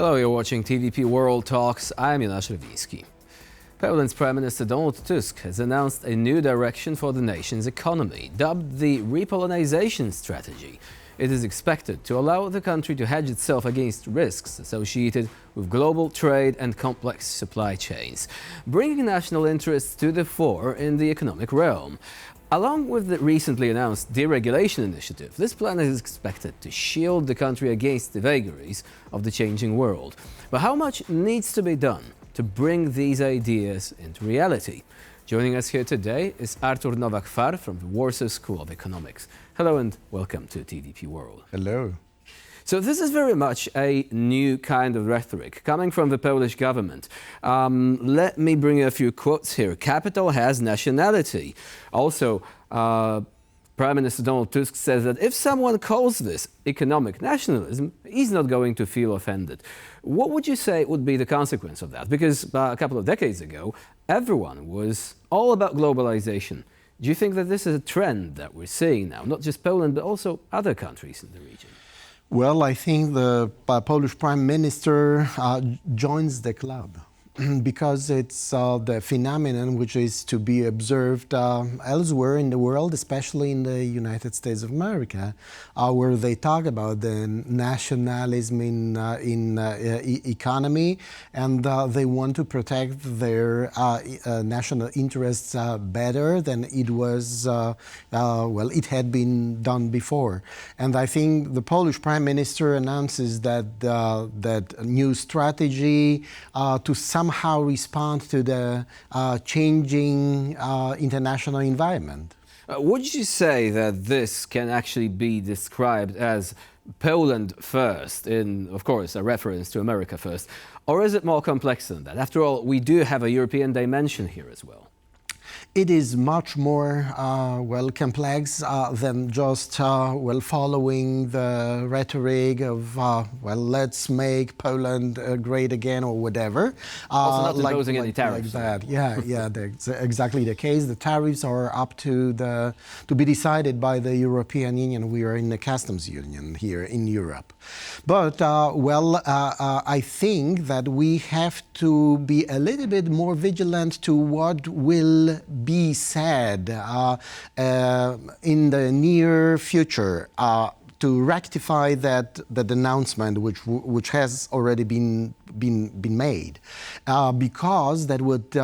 Hello, you're watching TVP World Talks. I'm nationalism. Poland's Prime Minister Donald Tusk has announced a new direction for the nation's economy, dubbed the revitalization strategy. It is expected to allow the country to hedge itself against risks associated with global trade and complex supply chains, bringing national interests to the fore in the economic realm. Along with the recently announced deregulation initiative, this plan is expected to shield the country against the vagaries of the changing world. But how much needs to be done to bring these ideas into reality? Joining us here today is Artur Nowak-Far from the Warsaw School of Economics. Hello and welcome to TVP World. Hello. So this is very much a new kind of rhetoric coming from the Polish government. Let me bring a few quotes here. Capital has nationality. Also, Prime Minister Donald Tusk says that if someone calls this economic nationalism, he's not going to feel offended. What would you say would be the consequence of that? Because a couple of decades ago, everyone was all about globalization. Do you think that this is a trend that we're seeing now, not just Poland, but also other countries in the region? Well, I think the Polish Prime Minister joins the club because it's the phenomenon which is to be observed elsewhere in the world, especially in the United States of America, where they talk about the nationalism in economy, and they want to protect their national interests better than it was, well, it had been done before. And I think the Polish Prime Minister announces that that new strategy to somehow respond to the changing international environment. Would you say that this can actually be described as Poland first, in, of course, a reference to America first, or is it more complex than that? After all, we do have a European dimension here as well. It is much more well complex than just well following the rhetoric of well, let's make Poland great again or whatever. Also not imposing any tariffs. Like that. Yeah, that's exactly the case. The tariffs are up to be decided by the European Union. We are in the customs union here in Europe. But well, I think that we have to be a little bit more vigilant to what will be said in the near future to rectify that announcement which has already been made, because that would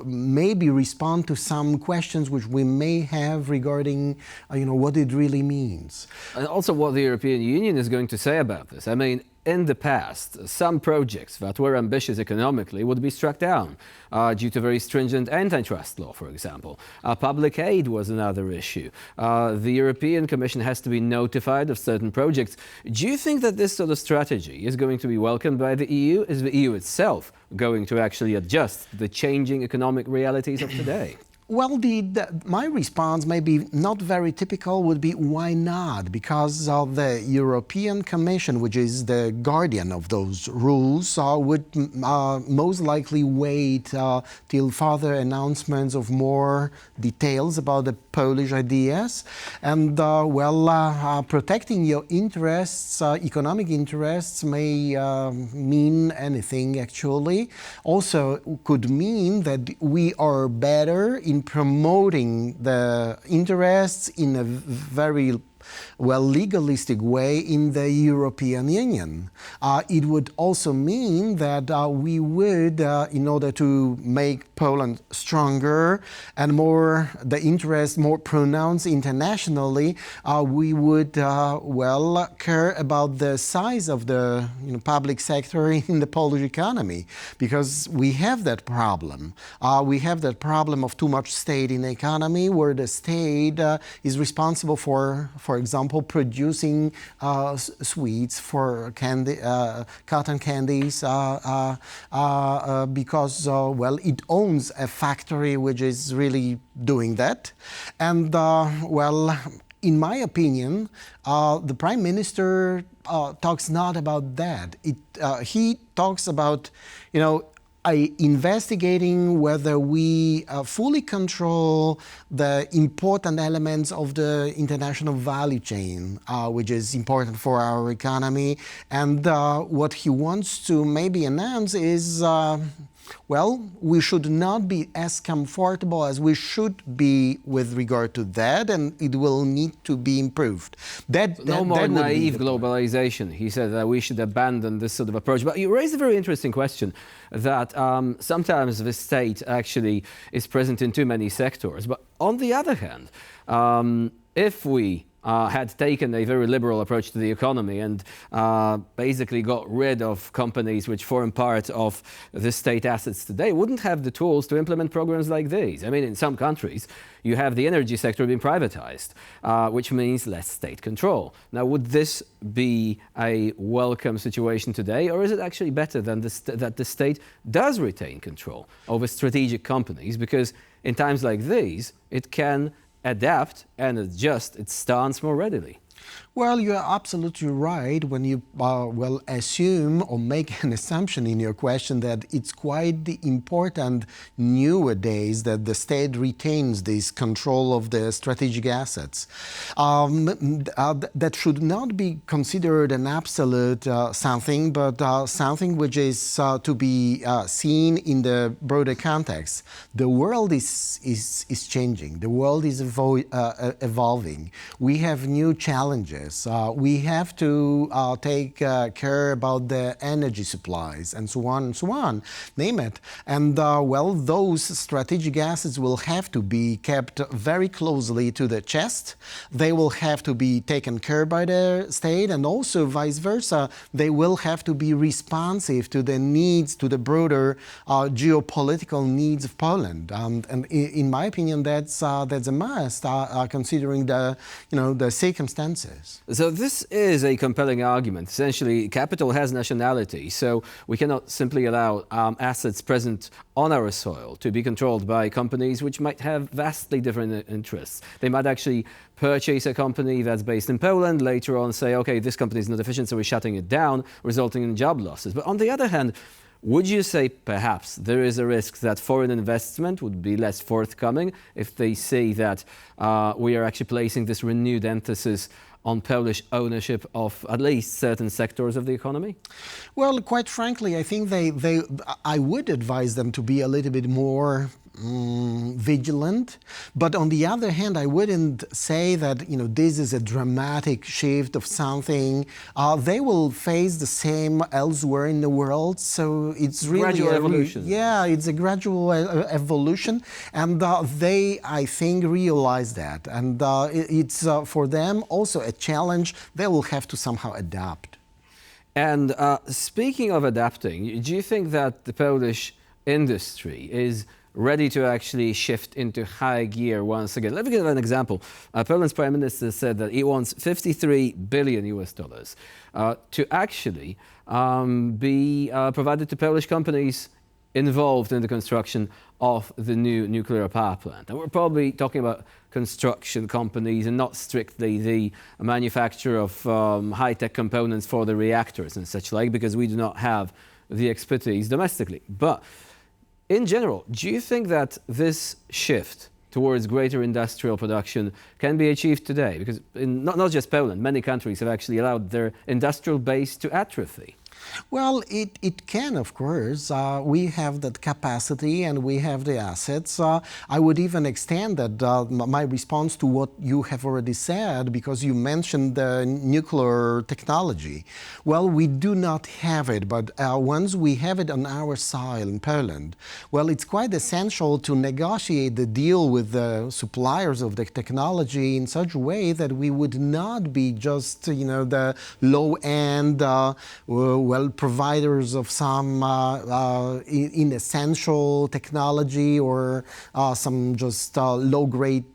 maybe respond to some questions which we may have regarding what it really means. And also what the European Union is going to say about this. I mean, in the past, some projects that were ambitious economically would be struck down due to very stringent antitrust law, for example. Public aid was another issue. The European Commission has to be notified of certain projects. Do you think that this sort of strategy is going to be welcomed by the EU? Is the EU itself going to actually adjust to the changing economic realities of today? Well, my response, maybe not very typical, would be why not? Because the European Commission, which is the guardian of those rules, would most likely wait till further announcements of more details about the Polish ideas. And, well, protecting your interests, economic interests, may mean anything, actually. Also could mean that we are better in promoting the interests in a very well, legalistic way in the European Union. It would also mean that we would, in order to make Poland stronger and the interest more pronounced internationally, we would, well, care about the size of the public sector in the Polish economy, because we have that problem. We have that problem of too much state in the economy, where the state is responsible for example, producing sweets for cotton candies, because, well, it owns a factory which is really doing that. And, well, in my opinion, the Prime Minister talks not about that. He talks about, investigating whether we fully control the important elements of the international value chain, which is important for our economy. And what he wants to maybe announce is well, we should not be as comfortable as we should be with regard to that, and it will need to be improved. No more naive globalization. He said that we should abandon this sort of approach. But you raised a very interesting question that sometimes the state actually is present in too many sectors. But on the other hand, if we had taken a very liberal approach to the economy and basically got rid of companies which form part of the state assets today, wouldn't have the tools to implement programs like these. I mean, in some countries, you have the energy sector being privatized, which means less state control. Now, would this be a welcome situation today, or is it actually better than that the state does retain control over strategic companies? Because in times like these, it can adapt and adjust its stance more readily. Well, you're absolutely right when you assume or make an assumption in your question that it's quite important nowadays that the state retains this control of the strategic assets. That should not be considered an absolute something, but something which is to be seen in the broader context. The world is changing. The world is evolving. We have new challenges. We have to take care about the energy supplies and so on, name it. And well, those strategic assets will have to be kept very closely to the chest. They will have to be taken care by the state, and also vice versa. They will have to be responsive to the needs, to the broader geopolitical needs of Poland. And in my opinion, that's a must, considering the circumstances. So this is a compelling argument. Essentially, capital has nationality, so we cannot simply allow assets present on our soil to be controlled by companies which might have vastly different interests. They might actually purchase a company that's based in Poland, later on say, okay, this company is not efficient, so we're shutting it down, resulting in job losses. But on the other hand, would you say perhaps there is a risk that foreign investment would be less forthcoming if they see that we are actually placing this renewed emphasis on Polish ownership of at least certain sectors of the economy? Well, quite frankly, I think I would advise them to be a little bit more vigilant. But on the other hand, I wouldn't say that this is a dramatic shift of something. They will face the same elsewhere in the world. So it's really gradual evolution. Yeah, it's a gradual evolution, and they, I think, realize that, and it's for them also a challenge. They will have to somehow adapt. And speaking of adapting, do you think that the Polish industry is ready to actually shift into high gear once again? Let me give an example. Poland's Prime Minister said that he wants 53 billion US dollars to actually be provided to Polish companies involved in the construction of the new nuclear power plant. And we're probably talking about construction companies and not strictly the manufacture of high-tech components for the reactors and such like, because we do not have the expertise domestically. But in general, do you think that this shift towards greater industrial production can be achieved today? Because in not just Poland, many countries have actually allowed their industrial base to atrophy. Well, it can, of course. We have that capacity and we have the assets. I would even extend that my response to what you have already said, because you mentioned the nuclear technology. Well, we do not have it, but once we have it on our soil in Poland, well, it's quite essential to negotiate the deal with the suppliers of the technology in such a way that we would not be just, the low-end, providers of some inessential technology or some just low-grade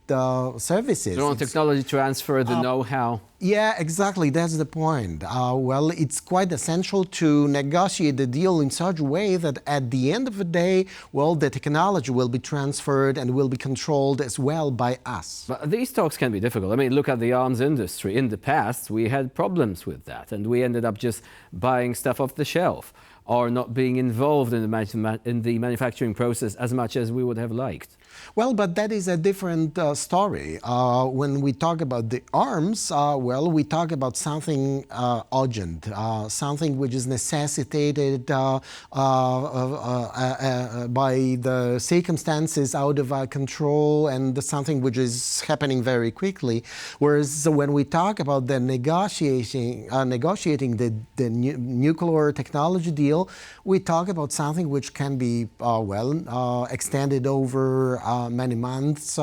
services. So on technology transfer, the know-how. Yeah, exactly. That's the point. Well, it's quite essential to negotiate the deal in such a way that at the end of the day, well, the technology will be transferred and will be controlled as well by us. But these talks can be difficult. I mean, look at the arms industry. In the past, we had problems with that, and we ended up just buying stuff off the shelf. are not being involved in the manufacturing process as much as we would have liked. Well, but that is a different story. When we talk about the arms, well, we talk about something urgent, something which is necessitated by the circumstances out of our control, and something which is happening very quickly. Whereas when we talk about the negotiating the nuclear technology deal, we talk about something which can be extended over many months,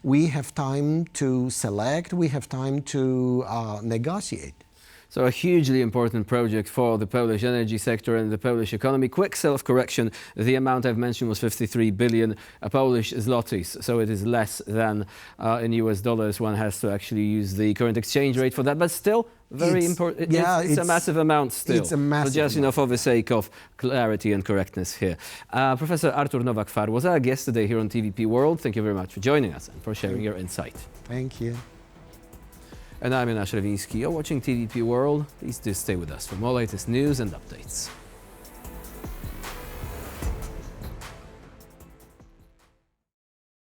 we have time to select, we have time to negotiate. So a hugely important project for the Polish energy sector and the Polish economy. Quick self-correction, the amount I've mentioned was 53 billion Polish zlotys, so it is less than in US dollars. One has to actually use the current exchange rate for that, but still very important. Yeah, it's a massive amount still. It's a massive so just, for the sake of clarity and correctness here. Professor Artur Nowak-Far was our guest today here on TVP World. Thank you very much for joining us and for sharing your insight. Thank you. And I'm Jan You're watching TVP World. Please do stay with us for more latest news and updates.